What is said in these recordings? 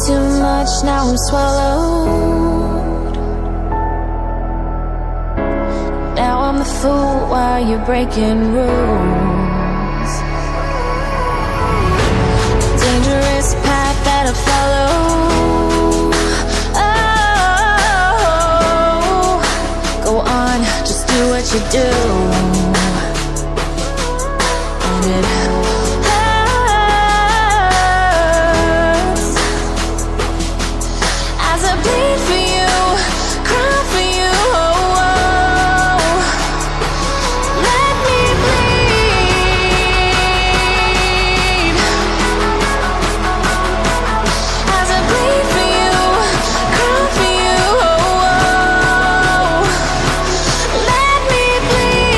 too much, now I'm swallowed. Now I'm the fool while you're breaking rules. Dangerous path that I follow. Oh, go on, just do what you do. And it bleed for you, cry for you, oh, oh. Let me bleed. As I bleed for you, cry for you, oh, oh. Let me bleed.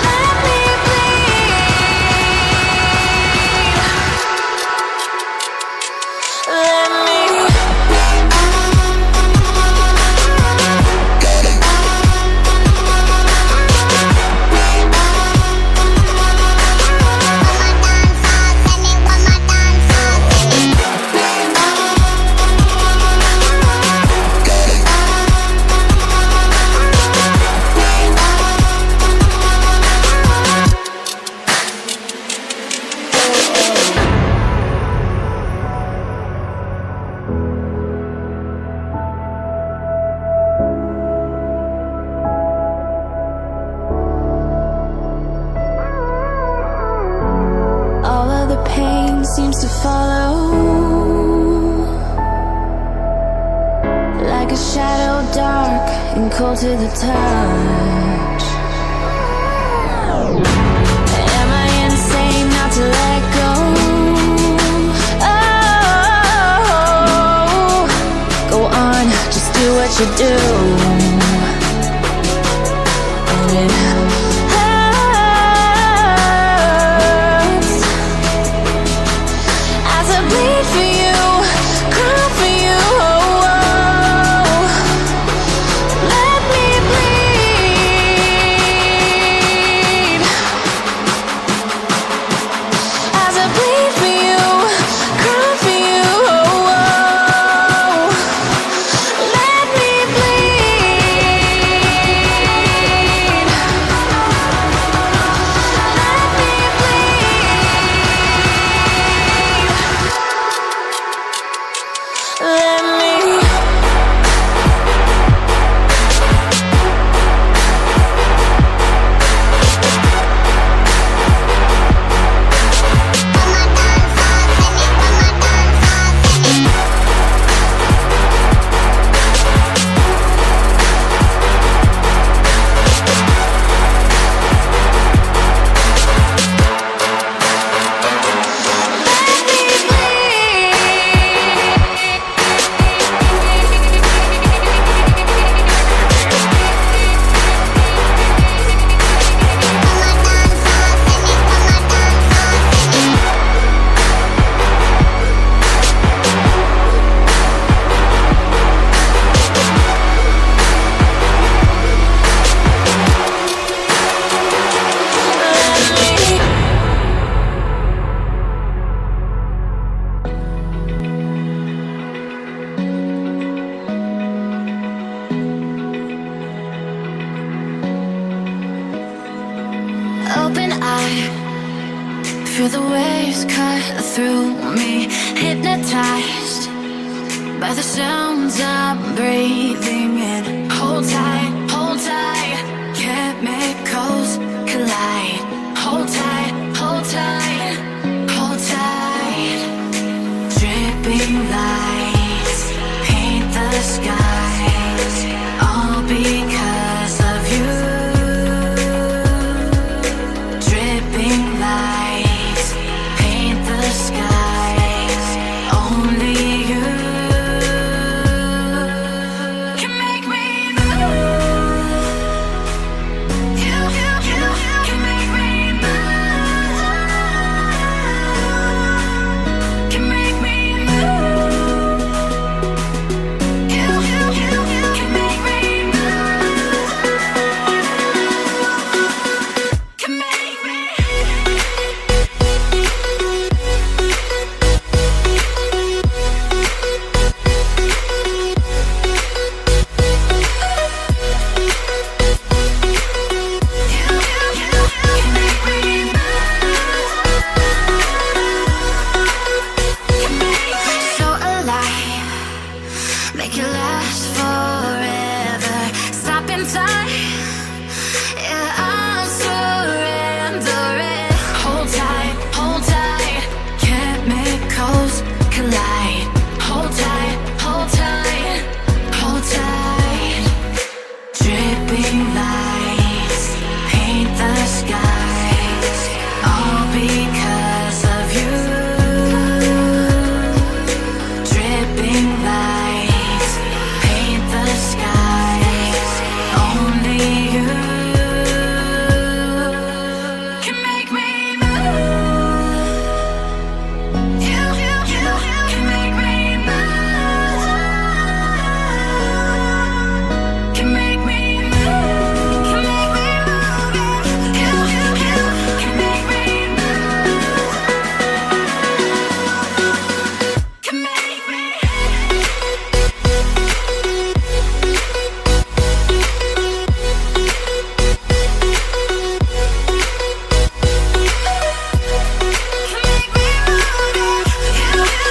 Let me seems to follow like a shadow, dark and cold to the touch. Am I insane not to let go? Oh, go on, just do what you do. And it bleed for you, cry for you, oh, oh. Let me bleed. As I bleed for you, cry for you, oh, oh. Let me bleed. Let me let me. Open eye, feel the waves cut through me. Hypnotized by the sounds I'm breathing in. Hold tight,